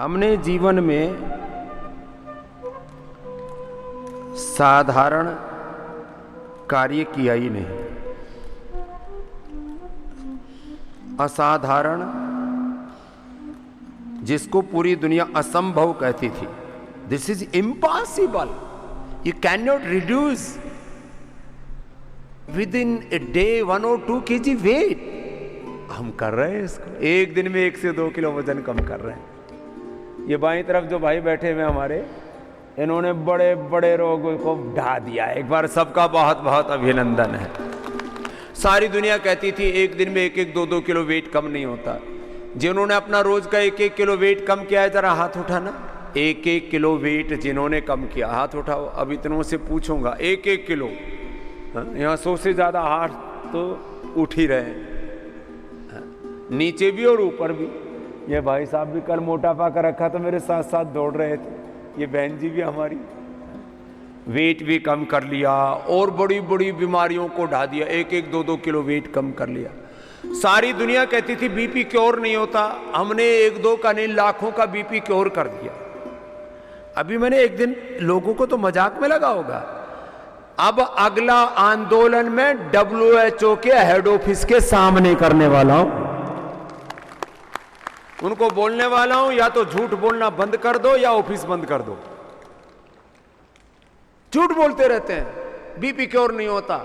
हमने जीवन में साधारण कार्य किया ही नहीं, असाधारण, जिसको पूरी दुनिया असंभव कहती थी, this is impossible, you can not reduce within a day 1 or 2 kg weight, हम कर रहे हैं इसको। एक दिन में 1 से 2 किलो वजन कम कर रहे हैं। ये बाईं तरफ जो भाई बैठे हुए हमारे, इन्होंने बड़े बड़े रोगों को ढा दिया। एक बार सबका बहुत बहुत अभिनंदन है। सारी दुनिया कहती थी एक दिन में 1-1, 2-2 किलो वेट कम नहीं होता। जिन्होंने अपना रोज का 1-1 किलो वेट कम किया है, जरा हाथ उठाना। 1-1 किलो वेट जिन्होंने कम किया, हाथ उठाओ। अब इतनों से पूछूंगा 1-1 किलो, यहाँ 100 से ज्यादा हाथ तो उठ ही रहे हैं, नीचे भी और ऊपर भी। ये भाई साहब भी कल मोटापा कर रखा तो मेरे साथ साथ दौड़ रहे थे। ये बहन जी भी हमारी वेट भी कम कर लिया और बड़ी बड़ी बीमारियों को ढा दिया। 1-1, 2-2 किलो वेट कम कर लिया। सारी दुनिया कहती थी बीपी क्योर नहीं होता, हमने 1-2 का नहीं, लाखों का बीपी क्योर कर दिया। अभी मैंने एक दिन लोगों को तो मजाक में लगा होगा, अब अगला आंदोलन में WHO के हेड ऑफिस के सामने करने वाला हूं। उनको बोलने वाला हूं, या तो झूठ बोलना बंद कर दो या ऑफिस बंद कर दो। झूठ बोलते रहते हैं, बीपी क्योर नहीं होता,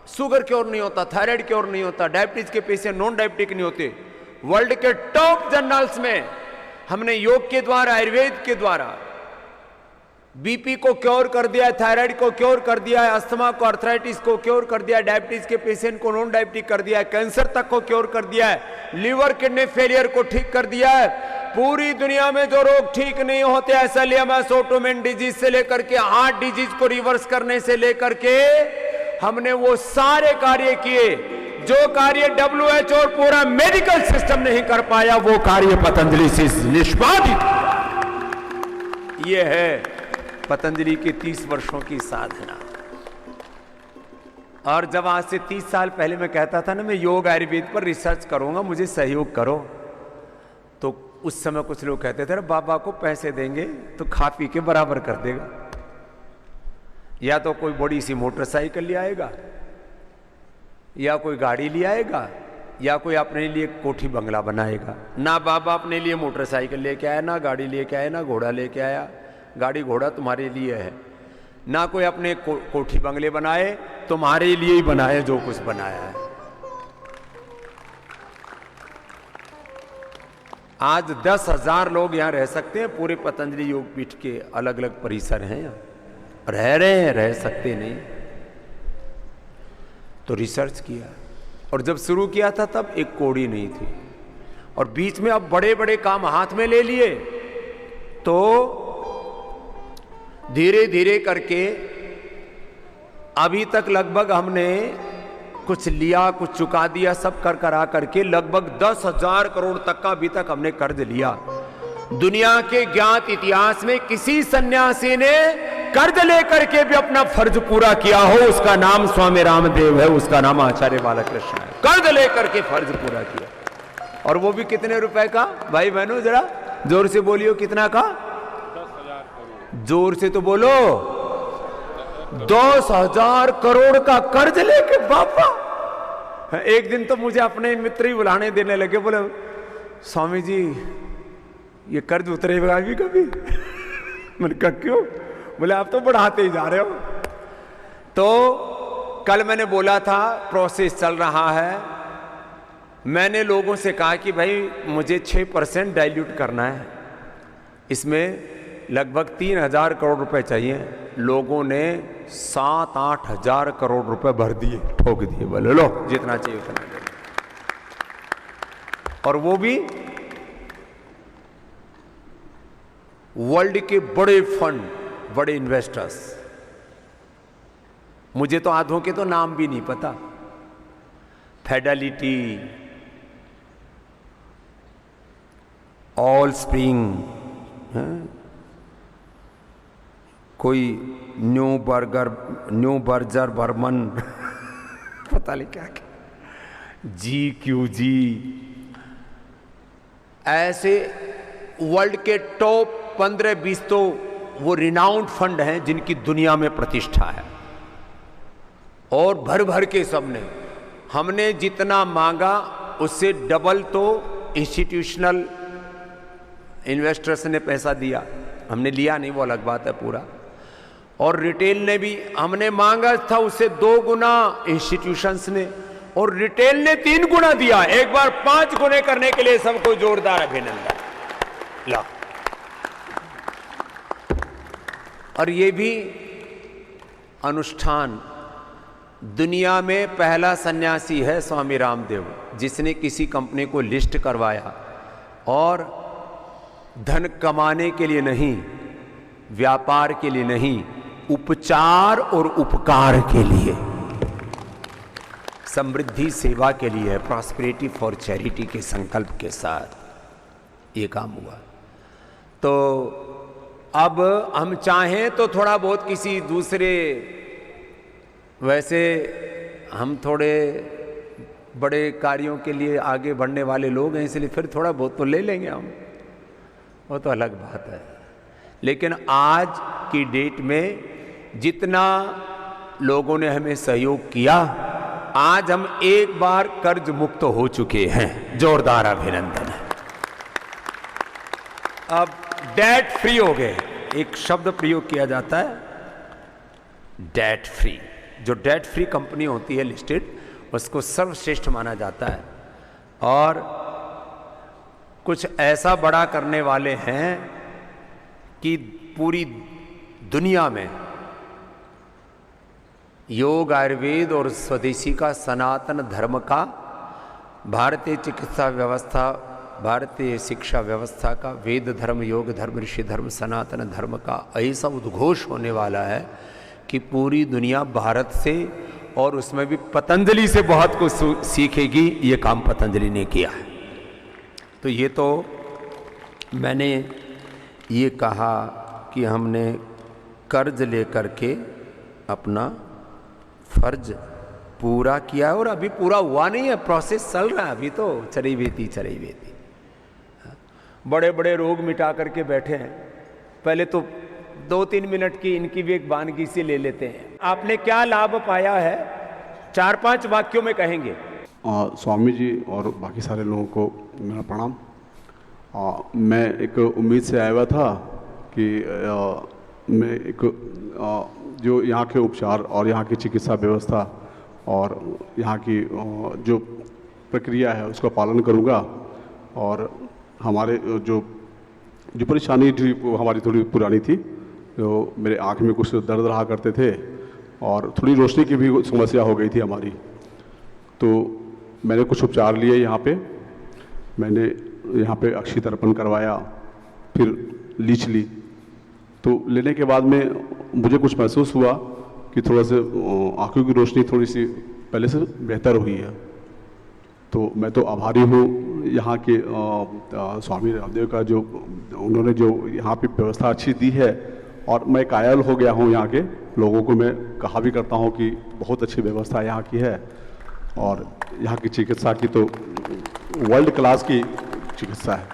शुगर क्योर नहीं होता, थायराइड क्योर नहीं होता, डायबिटीज के पेशेंट नॉन डायबिटिक नहीं होते। वर्ल्ड के टॉप जर्नल्स में हमने योग के द्वारा, आयुर्वेद के द्वारा बीपी को क्योर कर दिया है, थायराइड को क्योर कर दिया है, अस्थमा को, अर्थराइटिस को क्योर कर दिया है, डायबिटीज के पेशेंट को नॉन डायबिटिक कर दिया है, कैंसर तक को क्योर कर दिया है, लीवर किडनी फेलियर को ठीक कर दिया है। पूरी दुनिया में जो रोग ठीक नहीं होते, एसएलएमएस, ऑटोइम्यून डिजीज से लेकर के हार्ट डिजीज को रिवर्स करने से लेकर के, हमने वो सारे कार्य किए जो कार्य WHO और पूरा मेडिकल सिस्टम नहीं कर पाया, वो कार्य पतंजलि से निष्पादित। ये है पतंजलि के 30 वर्षों की साधना। और जब आज से 30 साल पहले मैं कहता था ना, मैं योग आयुर्वेद पर रिसर्च करूंगा, मुझे सहयोग करो, तो उस समय कुछ लोग कहते थे बाबा को पैसे देंगे तो खा पी के बराबर कर देगा, या तो कोई बड़ी सी मोटरसाइकिल ले आएगा, या कोई गाड़ी ले आएगा, या कोई अपने लिए कोठी बंगला बनाएगा। ना बाबा अपने लिए मोटरसाइकिल लेके आया, ना गाड़ी लेके आया, ना घोड़ा लेके आया। गाड़ी घोड़ा तुम्हारे लिए है, ना कोई अपने कोठी बंगले बनाए, तुम्हारे लिए ही बनाए जो कुछ बनाया है। आज 10,000 लोग यहां रह सकते हैं। पूरे पतंजलि योग पीठ के अलग अलग परिसर हैं, यहाँ रह रहे हैं, रह सकते नहीं। तो रिसर्च किया, और जब शुरू किया था तब एक कौड़ी नहीं थी, और बीच में अब बड़े बड़े काम हाथ में ले लिए, तो धीरे धीरे करके अभी तक लगभग हमने कुछ लिया, कुछ चुका दिया, सब कर करा करके लगभग 10,000 करोड़ तक का अभी तक हमने कर्ज लिया। दुनिया के ज्ञात इतिहास में किसी सन्यासी ने कर्ज लेकर के भी अपना फर्ज पूरा किया हो, उसका नाम स्वामी रामदेव है, उसका नाम आचार्य बालकृष्ण है। कर्ज लेकर के फर्ज पूरा किया, और वो भी कितने रुपए का? भाई बहनों जरा जोर से बोलियो, कितना का? जोर से तो बोलो। 10,000 करोड़ का कर्ज लेके बाबा। एक दिन तो मुझे अपने मित्र ही बुलाने देने लगे, बोले स्वामी जी ये कर्ज उतरेगा भी कभी? मैंने कहा क्यों? बोले आप तो बढ़ाते ही जा रहे हो। तो कल मैंने बोला था प्रोसेस चल रहा है। मैंने लोगों से कहा कि भाई मुझे 6% डाइल्यूट करना है, इसमें लगभग 3,000 करोड़ रुपए चाहिए। लोगों ने 7-8 हजार करोड़ रुपए भर दिए, ठोक दिए, बोले लो जितना चाहिए उतना। और वो भी वर्ल्ड के बड़े फंड, बड़े इन्वेस्टर्स। मुझे तो आधों के तो नाम भी नहीं पता। फिडेलिटी, ऑल स्प्रिंग, कोई न्यू बर्जर बर्मन पता नहीं क्या क्या, GQG, ऐसे वर्ल्ड के टॉप 15-20 तो वो रिनाउंड फंड हैं जिनकी दुनिया में प्रतिष्ठा है, और भर भर के सबने, हमने जितना मांगा उससे डबल तो इंस्टीट्यूशनल इन्वेस्टर्स ने पैसा दिया, हमने लिया नहीं वो अलग बात है पूरा, और रिटेल ने भी, हमने मांगा था उससे 2 गुना इंस्टीट्यूशंस ने, और रिटेल ने 3 गुना दिया। एक बार 5 गुने करने के लिए सबको जोरदार अभिनंदन। ला, और ये भी अनुष्ठान, दुनिया में पहला सन्यासी है स्वामी रामदेव, जिसने किसी कंपनी को लिस्ट करवाया, और धन कमाने के लिए नहीं, व्यापार के लिए नहीं, उपचार और उपकार के लिए, समृद्धि सेवा के लिए, प्रॉस्पेरिटी फॉर चैरिटी के संकल्प के साथ ये काम हुआ। तो अब हम चाहें तो थोड़ा बहुत किसी दूसरे, वैसे हम थोड़े बड़े कार्यों के लिए आगे बढ़ने वाले लोग हैं, इसलिए फिर थोड़ा बहुत तो ले लेंगे हम, वो तो अलग बात है। लेकिन आज की डेट में जितना लोगों ने हमें सहयोग किया, आज हम एक बार कर्ज मुक्त हो चुके हैं, जोरदार अभिनंदन है। अब डेट फ्री हो गए। एक शब्द प्रयोग किया जाता है, डेट फ्री। जो डेट फ्री कंपनी होती है लिस्टेड, उसको सर्वश्रेष्ठ माना जाता है, और कुछ ऐसा बड़ा करने वाले हैं कि पूरी दुनिया में योग, आयुर्वेद और स्वदेशी का, सनातन धर्म का, भारतीय चिकित्सा व्यवस्था, भारतीय शिक्षा व्यवस्था का, वेद धर्म, योग धर्म, ऋषि धर्म, सनातन धर्म का ऐसा उद्घोष होने वाला है कि पूरी दुनिया भारत से, और उसमें भी पतंजलि से बहुत कुछ सीखेगी। ये काम पतंजलि ने किया है। तो ये तो मैंने ये कहा कि हमने कर्ज लेकर के अपना फर्ज पूरा किया है, और अभी पूरा हुआ नहीं है, प्रोसेस चल रहा है अभी तो, चरी बेती। बड़े बड़े रोग मिटा करके बैठे हैं, पहले तो 2-3 मिनट की इनकी भी एक वानगी से ले लेते हैं। आपने क्या लाभ पाया है, 4-5 वाक्यों में कहेंगे। स्वामी जी और बाकी सारे लोगों को मेरा प्रणाम। मैं एक उम्मीद से आया हुआ था कि मैं एक जो यहाँ के उपचार और यहाँ की चिकित्सा व्यवस्था और यहाँ की जो प्रक्रिया है उसका पालन करूँगा, और हमारे जो परेशानी थी वो हमारी थोड़ी पुरानी थी, तो मेरे आँख में कुछ दर्द रहा करते थे और थोड़ी रोशनी की भी समस्या हो गई थी हमारी। तो मैंने कुछ उपचार लिए यहाँ पे, मैंने यहाँ पे अक्षी तर्पण करवाया, फिर लीच ली। तो लेने के बाद में मुझे कुछ महसूस हुआ कि थोड़ा से आँखों की रोशनी थोड़ी सी पहले से बेहतर हुई है। तो मैं तो आभारी हूँ यहाँ के स्वामी रामदेव का, जो उन्होंने जो यहाँ पे व्यवस्था अच्छी दी है, और मैं कायल हो गया हूँ यहाँ के लोगों को। मैं कहा भी करता हूँ कि बहुत अच्छी व्यवस्था यहाँ की है, और यहाँ की चिकित्सा की तो वर्ल्ड क्लास की चिकित्सा है।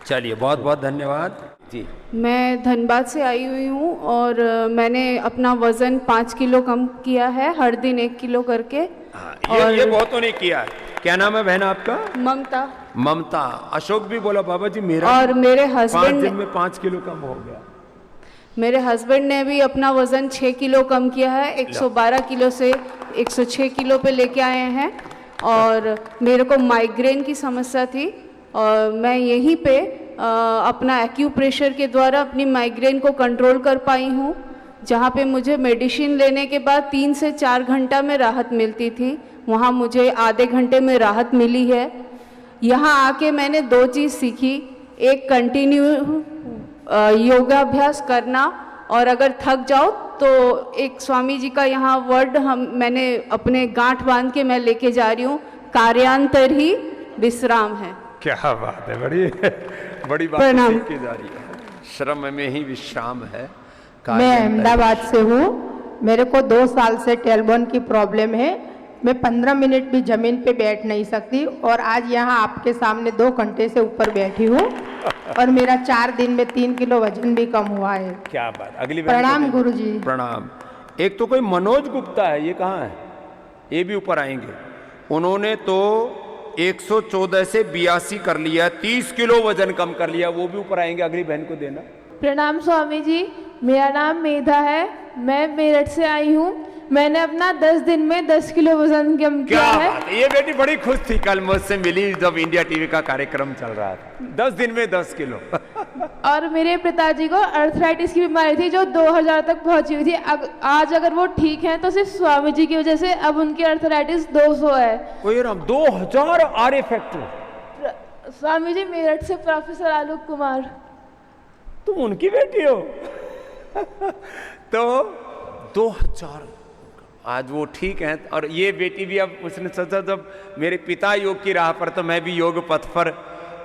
चलिए, बहुत बहुत धन्यवाद जी। मैं धनबाद से आई हुई हूँ, और मैंने अपना वज़न 5 किलो कम किया है, हर दिन 1 किलो करके। ये बहुत तो नहीं किया है। क्या नाम है बहन आपका? ममता। अशोक भी बोला बाबा जी मेरा, और मेरे हस्बैंड 5 दिन में 5 किलो कम हो गया। मेरे हस्बैंड ने भी अपना वज़न 6 किलो कम किया है, 112 किलो से 106 किलो पे लेके आए हैं। और मेरे को माइग्रेन की समस्या थी, और मैं यहीं पे अपना एक्यूप्रेशर के द्वारा अपनी माइग्रेन को कंट्रोल कर पाई हूँ, जहाँ पे मुझे मेडिसिन लेने के बाद 3 से 4 घंटा में राहत मिलती थी, वहाँ मुझे आधे घंटे में राहत मिली है। यहाँ आके मैंने 2 चीज़ सीखी, एक कंटिन्यू योगाभ्यास करना, और अगर थक जाओ तो एक स्वामी जी का यहाँ वर्ड मैंने अपने गांठ बांध के मैं लेके जा रही हूँ, कार्यांतर ही विश्राम है। क्या बात है, बड़ी बात की जा रही है, श्रम में ही विश्राम है। मैं अहमदाबाद से हूँ, मेरे को 2 साल से टेलबोन की प्रॉब्लम है, मैं 15 मिनट भी जमीन पे बैठ नहीं सकती, और आज यहाँ आपके सामने 2 घंटे से ऊपर बैठी हूँ। और मेरा 4 दिन में 3 किलो वजन भी कम हुआ है। क्या बात। अगली बहन को प्रणाम दे- गुरुजी। प्रणाम। एक तो कोई मनोज गुप्ता है, ये कहाँ है? ये भी ऊपर आएंगे। उन्होंने तो 114 से 82 कर लिया, 30 किलो वजन कम कर लिया, वो भी ऊपर आएंगे। अगली बहन को देना। प्रणाम स्वामी जी, मेरा नाम मेधा है, मैं मेरठ से आई हूँ। मैंने अपना 10 दिन में 10 किलो वजन कम क्या किया है। बात है। ये बेटी बड़ी खुश थी, कल मुझसे मिली जब इंडिया टीवी का कार्यक्रम चल रहा था। 10 दिन में 10 किलो। और मेरे पिताजी को अर्थराइटिस की बीमारी थी जो 2000 तक पहुंची हुई थी। आज अगर वो ठीक हैं तो सिर्फ स्वामी जी की वजह से अब उनकी अर्थराइटिस 200 है। कोई राम 2000 आर फैक्टर। स्वामी जी मेरठ से प्रोफेसर आलोक कुमार। तुम उनकी बेटी हो? तो 2000 आज वो ठीक है। और ये बेटी भी अब उसने सोचा जब मेरे पिता योग की राह पर, तो मैं भी योग पथ पर,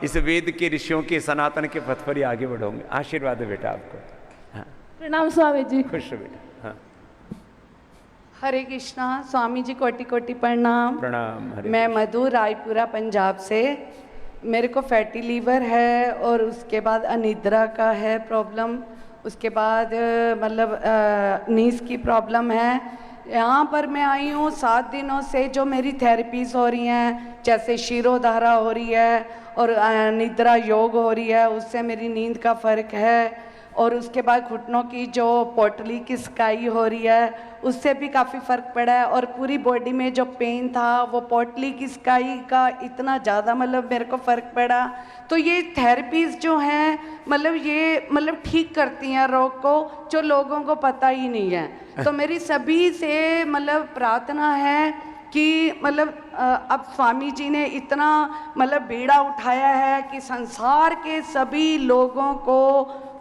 इस वेद के ऋषियों के सनातन के पथ पर ही आगे बढ़ोगे। आशीर्वाद है बेटा आपको। हाँ, प्रणाम स्वामी जी। खुश हो बेटा। हाँ, हरे कृष्णा। स्वामी जी कोटि कोटि प्रणाम। प्रणाम। हरे मैं मधु, रायपुरा पंजाब से। मेरे को फैटी लीवर है और उसके बाद अनिद्रा का है प्रॉब्लम। उसके बाद मतलब नीज की प्रॉब्लम है। यहाँ पर मैं आई हूँ 7 दिनों से, जो मेरी थेरेपीज हो रही हैं, जैसे शिरोधारा हो रही है और निद्रा योग हो रही है, उससे मेरी नींद का फ़र्क है। और उसके बाद घुटनों की जो पोटली की स्काई हो रही है, उससे भी काफ़ी फ़र्क पड़ा है। और पूरी बॉडी में जो पेन था, वो पोटली की स्काई का इतना ज़्यादा मतलब मेरे को फ़र्क पड़ा। तो ये थेरेपीज़ जो हैं मतलब ये मतलब ठीक करती हैं रोग को, जो लोगों को पता ही नहीं है। तो मेरी सभी से मतलब प्रार्थना है कि मतलब अब स्वामी जी ने इतना मतलब बीड़ा उठाया है कि संसार के सभी लोगों को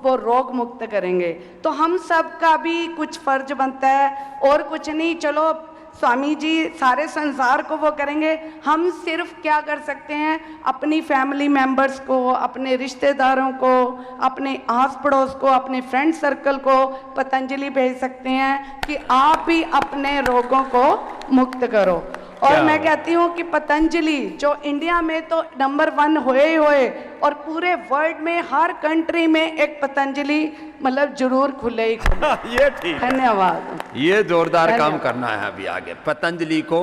वो रोग मुक्त करेंगे। तो हम सब का भी कुछ फर्ज बनता है, और कुछ नहीं। चलो स्वामी जी सारे संसार को वो करेंगे, हम सिर्फ क्या कर सकते हैं, अपनी फैमिली मेंबर्स को, अपने रिश्तेदारों को, अपने आस पड़ोस को, अपने फ्रेंड सर्कल को पतंजलि भेज सकते हैं कि आप भी अपने रोगों को मुक्त करो। और मैं कहती हूँ कि पतंजलि जो इंडिया में तो नंबर 1 होए ही होए, और पूरे वर्ल्ड में हर कंट्री में एक पतंजलि मतलब जरूर खुले ही खुले। ये ठीक है। धन्यवाद। ये जोरदार काम धन्यवाद। करना है अभी आगे पतंजलि को,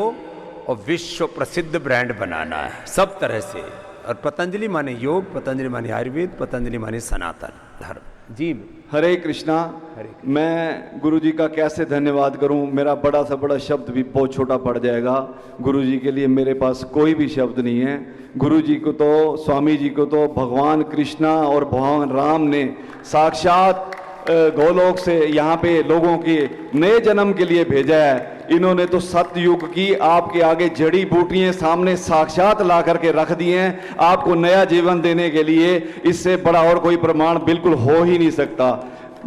और विश्व प्रसिद्ध ब्रांड बनाना है सब तरह से। और पतंजलि माने योग, पतंजलि माने आयुर्वेद, पतंजलि माने सनातन धर्म। जी हरे कृष्णा। मैं गुरुजी का कैसे धन्यवाद करूं, मेरा बड़ा सा बड़ा शब्द भी बहुत छोटा पड़ जाएगा। गुरुजी के लिए मेरे पास कोई भी शब्द नहीं है। गुरुजी को तो, स्वामी जी को तो भगवान कृष्णा और भगवान राम ने साक्षात गोलोक से यहाँ पे लोगों के नए जन्म के लिए भेजा है। इन्होंने तो सतयुग की आपके आगे जड़ी बूटियां सामने साक्षात ला करके रख दी हैं आपको नया जीवन देने के लिए। इससे बड़ा और कोई प्रमाण बिल्कुल हो ही नहीं सकता।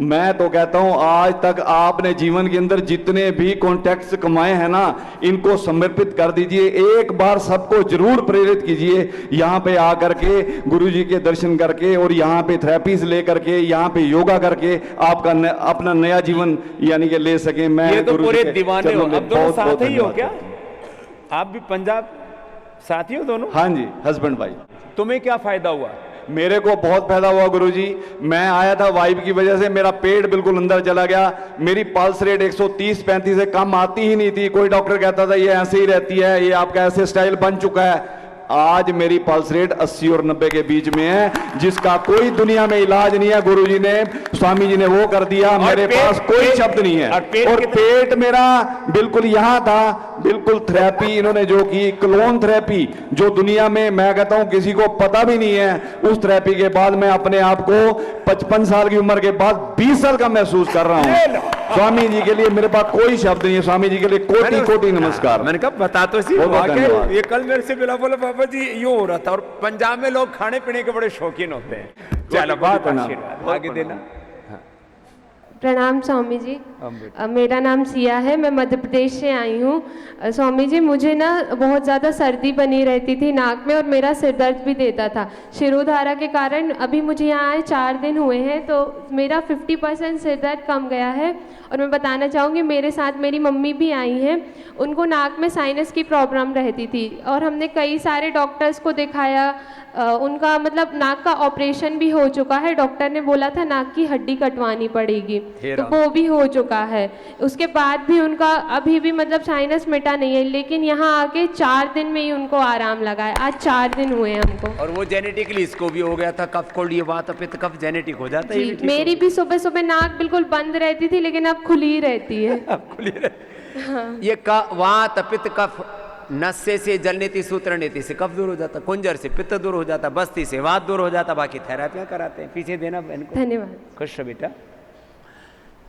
मैं तो कहता हूं आज तक आपने जीवन के अंदर जितने भी कॉन्टैक्ट्स कमाए हैं ना, इनको समर्पित कर दीजिए। एक बार सबको जरूर प्रेरित कीजिए यहाँ पे आकर के गुरुजी के दर्शन करके, और यहाँ पे थेरेपीज ले करके, यहाँ पे योगा करके आपका अपना नया जीवन यानी कि ले सके। मैं ये तो गुरुजी पूरे के दीवाने हो। चरणों में अब दोनों बहुत-बहुत साथ ही हो धन्यवाद क्या? करता हूं। आप भी पंजाब साथी हो दोनों? हाँ जी, हस्बैंड वाइफ। तुम्हें क्या फायदा हुआ? मेरे को बहुत फायदा हुआ गुरुजी। मैं आया था वाइफ की वजह से, मेरा पेट बिल्कुल अंदर चला गया। मेरी पल्स रेट 130-135 से कम आती ही नहीं थी। कोई डॉक्टर कहता था ये ऐसे ही रहती है, ये आपका ऐसे स्टाइल बन चुका है। आज मेरी पल्स रेट 80 और 90 के बीच में है, जिसका कोई दुनिया में इलाज नहीं है। गुरुजी ने, स्वामी जी ने वो कर दिया। मेरे पास कोई शब्द नहीं है। और पेट मेरा बिल्कुल यहाँ था, बिल्कुल थेरेपी इन्होंने जो की, क्लोन थेरेपी, जो दुनिया में मैं कहता हूँ किसी को पता भी नहीं है, उस थेरेपी के बाद मैं अपने आप को 55 साल की उम्र के बाद 20 साल का महसूस कर रहा हूँ। स्वामी जी के लिए मेरे पास कोई शब्द नहीं है। स्वामी जी के लिए कोटि कोटि नमस्कार। मैंने कहा बता तो सी। बहुत धन्यवाद। ये कल मेरे से मिला, बोला पापा जी यूं हो रहा था। और पंजाब में लोग खाने पीने के बड़े शौकीन होते हैं। चलो बहुत आशीर्वाद आगे देना। प्रणाम स्वामी जी। मेरा नाम सिया है, मैं मध्य प्रदेश से आई हूँ। स्वामी जी, मुझे ना बहुत ज़्यादा सर्दी बनी रहती थी नाक में और मेरा सिर दर्द भी देता था शिरोधारा के कारण। अभी मुझे यहाँ आए 4 दिन हुए हैं तो मेरा 50% सिर दर्द कम गया है। और मैं बताना चाहूँगी, मेरे साथ मेरी मम्मी भी आई हैं, उनको नाक में साइनस की प्रॉब्लम रहती थी और हमने कई सारे डॉक्टर्स को दिखाया। उनका मतलब नाक का ऑपरेशन भी हो चुका है, डॉक्टर ने बोला था नाक की हड्डी कटवानी पड़ेगी, तो वो भी हो चुका है। उसके बाद भी उनका अभी भी मतलब साइनस मिटा नहीं है, लेकिन यहाँ आके 4 दिन में ही उनको आराम लगा है। आज 4 दिन हुए हैं हमको। और वो जेनेटिकली इसको भी हो गया था, कफ कोल्ड, ये वात पित्त कफ जेनेटिक हो जाता है। मेरी भी सुबह सुबह नाक बिल्कुल बंद रहती थी, लेकिन अब खुली रहती है। अब खुली रहती। ये वात पित्त कफ, नस्से से जलनेति सूत्र नेति से कफ दूर हो जाता, कुंजर से पित्त दूर हो जाता, बस्ती से वात दूर हो जाता। बाकी थेरापियां कराते हैं। पीछे देना बहन को। धन्यवाद। खुश रहो बेटा।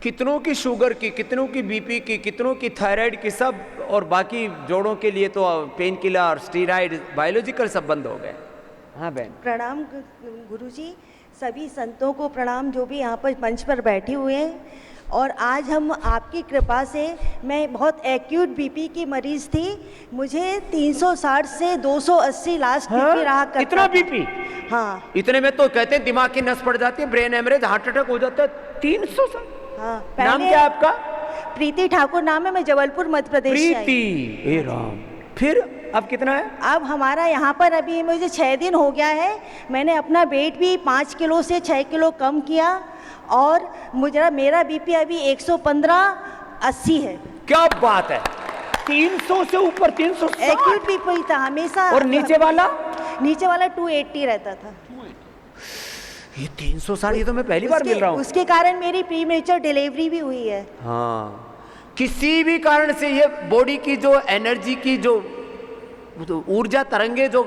कितनों की शुगर की, कितनों की बीपी की, कितनों की थायराइड की, सब, और बाकी जोड़ों के लिए तो पेन किलर, स्टीराइड, बायोलॉजिकल सब बंद हो गए। हाँ बहन। प्रणाम गुरुजी, सभी संतों को प्रणाम जो भी यहाँ पर मंच पर बैठे हुए हैं। और आज हम आपकी कृपा से, मैं बहुत एक्यूट बीपी की मरीज थी, मुझे 360 से 280 लास्ट बीपी रहा करता। इतना बीपी? हाँ। इतने में तो कहते हैं दिमाग की नस पड़ जाती है, ब्रेन हेमरेज, हार्ट अटैक हो जाता है। 360? हाँ। नाम क्या आपका? प्रीति ठाकुर नाम है, मैं जबलपुर मध्य प्रदेश से आई हूँ। प्रीति, हे राम। फिर अब कितना है? अब हमारा यहाँ पर अभी मुझे 6 दिन हो गया है। मैंने अपना वेट भी 5 किलो से 6 किलो कम किया और मेरा बीपी अभी 115/80 है। क्या बात है! 300 से ऊपर, 360? एक्यूट बीपी था हमेशा। और नीचे वाला? नीचे वाला 280 रहता था। ये 360, ये तो मैं पहली बार मिल रहा हूँ। उसके कारण मेरी प्रीमेच्योर डिलीवरी भी हुई है। हाँ, किसी भी कारण से ये बॉडी की जो एनर्जी की जो ऊर्जा तरंगे जो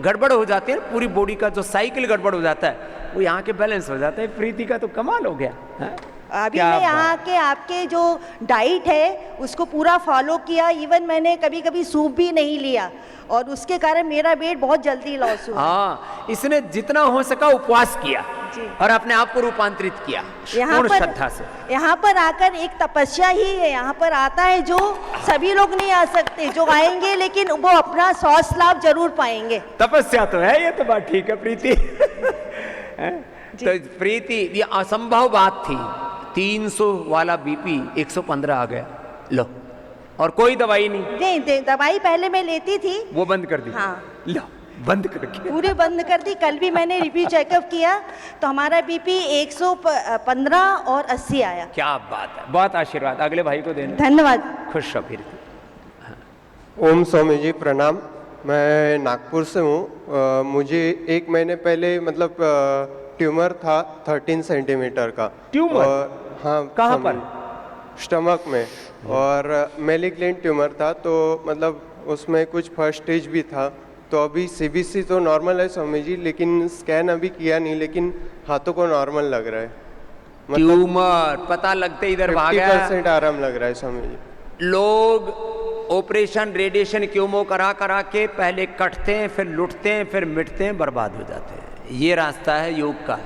गड़बड़ हो जाती है, पूरी बॉडी का जो साइकिल गड़बड़ हो जाता है, वो यहाँ के बैलेंस हो जाता है। प्रीति का तो कमाल हो गया। हाँ? अभी मैं यहाँ के आपके जो डाइट है उसको पूरा फॉलो किया। इवन मैंने कभी कभी सूप भी नहीं लिया और उसके कारण मेरा वेट बहुत जल्दी लॉस हुआ। हाँ, इसने जितना हो सका उपवास किया और अपने आप को रूपांतरित किया पूर्ण श्रद्धा से। यहाँ पर आकर एक तपस्या ही है। यहाँ पर आता है जो सभी लोग नहीं आ सकते, जो आएंगे लेकिन वो अपना स्वास्थ्य लाभ जरूर पाएंगे। तपस्या तो है, ये तो बात ठीक है प्रीति। तो प्रीति, ये असंभव बात थी। 300 वाला बीपी 115 आ गया, लो, और कोई दवाई नहीं? दवाई पहले मैं लेती थी, वो बंद कर दी। हाँ। लो, बंद कर रखी, पूरे बंद कर दी। कल भी मैंने रिव्यू चेकअप किया तो हमारा बीपी 115 और 80 आया। क्या बात है, बहुत आशीर्वाद। अगले भाई को देना। धन्यवाद। खुश रहो। फिर ओम स्वामी जी प्रणाम। मैं नागपुर से हूँ। मुझे 1 महीने पहले मतलब ट्यूमर था 13 सेंटीमीटर का। ट्यूमर? हाँ। कहाँ पर? स्टमक में। और मैलिग्नेंट ट्यूमर था, तो मतलब उसमें कुछ फर्स्ट स्टेज भी था। तो अभी सीबीसी तो नॉर्मल है स्वामी जी, लेकिन स्कैन अभी किया नहीं, लेकिन हाथों को नॉर्मल लग रहा है। मतलब ट्यूमर पता लगते इधर भाग गया। 50% आराम लग रहा है स्वामी जी। लोग ऑपरेशन, रेडिएशन, क्यूमो करा करा के पहले कटते हैं, फिर लुटते हैं, फिर मिटते हैं, बर्बाद हो जाते हैं। ये रास्ता है योग का।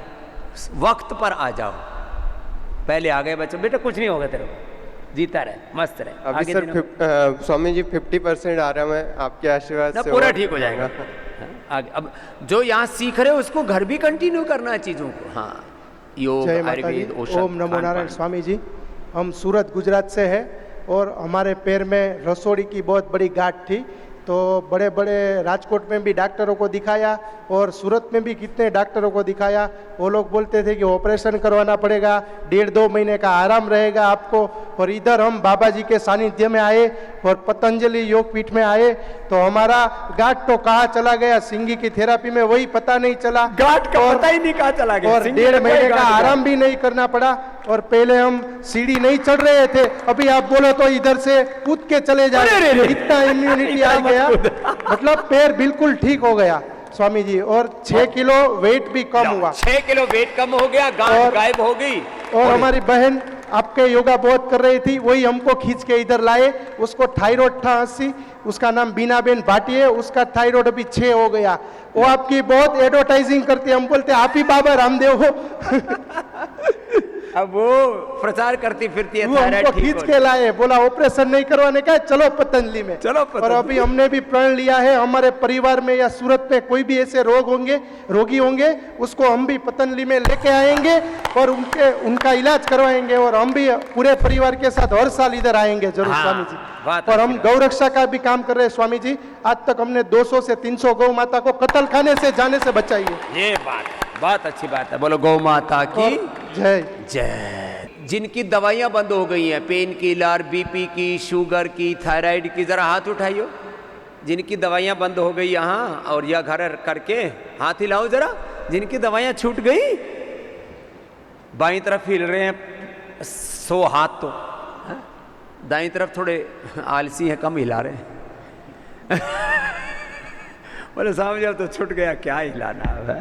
वक्त पर आ जाओ। पहले आ गए बच्चों, बेटा कुछ नहीं होगा तेरे को, जीता रहे, मस्त रहे। अभी सर स्वामी जी 50% आराम है, आपके आशीर्वाद से पूरा ठीक हो जाएगा। आगे अब जो यहाँ सीख रहे हो उसको घर भी कंटिन्यू करना है चीजों को। हाँ, योग, आयुर्वेद, औषध। ओम नमो नारायण। स्वामी जी, हम सूरत गुजरात से हैं और हमारे पैर में रसोड़ी की बहुत बड़ी गांठ थी। तो बड़े बड़े राजकोट में भी डॉक्टरों को दिखाया और सूरत में भी कितने डॉक्टरों को दिखाया। वो लोग बोलते थे कि ऑपरेशन करवाना पड़ेगा, 1.5-2 महीने का आराम रहेगा आपको। और इधर हम बाबा जी के सानिध्य में आए और पतंजलि योग पीठ में आए तो हमारा गांठ तो कहाँ चला गया, सिंगी की थेरापी में वही पता नहीं चला, गांठ का पता ही नहीं कहाँ चला गया। और 1.5 महीने का आराम भी नहीं करना पड़ा। और पहले हम सीढ़ी नहीं चढ़ रहे थे, अभी आप बोलो तो इधर से कूद के चले जाए, इतना इम्यूनिटी आ गया। मतलब पैर बिल्कुल ठीक हो गया स्वामी जी। और 6 किलो वेट भी कम हुआ। 6 किलो वेट कम हो गया, गांठ गायब हो गई। और हमारी बहन आपके योगा बहुत कर रही थी, वही हमको खींच के इधर लाए। उसको थायराइड था 80, उसका नाम बीनाबेन भाटी है, उसका थायराइड अभी 6 हो गया। वो आपकी बहुत एडवर्टाइजिंग करती है, हम बोलते आप ही बाबा रामदेव हो। अब वो प्रचार करती फिरती है वो थायराइड हमको ठीक खींच हो के लाए, बोला ऑपरेशन नहीं करवाने का है, चलो पतंजलि में। चलो और पतंजलि। अभी हमने भी प्रण लिया है, हमारे परिवार में या सूरत में कोई भी ऐसे रोगी होंगे उसको हम भी पतंजलि में लेके आएंगे और उनका इलाज करवाएंगे, और हम भी पूरे परिवार के साथ हर साल इधर आएंगे जरूर। हाँ, स्वामी जी, बात और अच्छी हम बात। गौ रक्षा का भी काम कर रहे हैं स्वामी जी। आज तक हमने 200 से 300 गौ माता को कत्ल खाने से जाने से बचाई है। ये बात अच्छी बात है। बोलो गौ माता की जय जय। जिनकी दवाइयां बंद हो गई हैं, पेन किलर, बीपी की, शुगर की, थायराइड की, जरा हाथ उठाइयो। जिनकी दवाइयां बंद हो गई यहाँ और यह घर करके हाथ हिलाओ जरा। जिनकी दवाइयां छूट गई बाईं तरफ हिल रहे हैं 100 हाथ तो, दाईं तरफ थोड़े आलसी हैं, कम हिला रहे हैं। बोले साहब जब तो छूट गया क्या हिलाना है।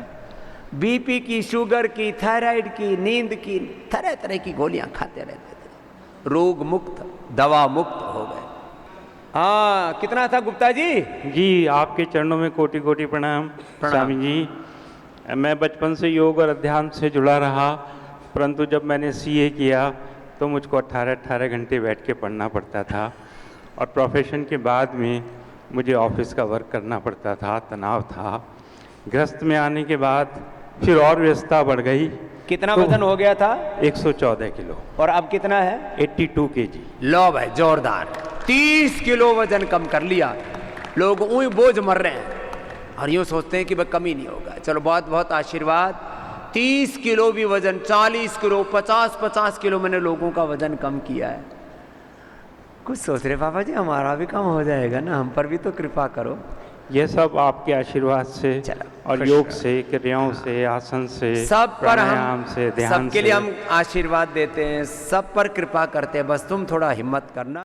बीपी की, शुगर की, थायराइड की, नींद की, तरह तरह की गोलियां खाते रहते थे, रोग मुक्त, दवा मुक्त हो गए। हाँ, कितना था गुप्ता जी? जी आपके चरणों में कोटि कोटि प्रणाम स्वामी जी। मैं बचपन से योग और अध्यात्म से जुड़ा रहा, परंतु जब मैंने सीए किया तो मुझको 18 घंटे बैठ के पढ़ना पड़ता था, और प्रोफेशन के बाद में मुझे ऑफिस का वर्क करना पड़ता था, तनाव था। गृहस्थ में आने के बाद फिर और व्यस्तता बढ़ गई। कितना वजन हो गया था? 114 किलो। और अब कितना है? 82 kg। लो भाई जोरदार, 30 किलो वजन कम कर लिया। लोग ऊँ बोझ मर रहे हैं और यूँ सोचते हैं कि भाई कमी नहीं होगा। चलो बहुत बहुत आशीर्वाद। 30 किलो भी वजन, 40 किलो, 50 किलो मैंने लोगों का वजन कम किया है। कुछ सोच रहे बाबा जी हमारा भी कम हो जाएगा ना, हम पर भी तो कृपा करो। ये सब आपके आशीर्वाद से और योग से, क्रियाओं से, आसन से, सब पर प्राणायाम से, ध्यान सबके लिए हम आशीर्वाद देते हैं, सब पर कृपा करते हैं। बस तुम थोड़ा हिम्मत करना।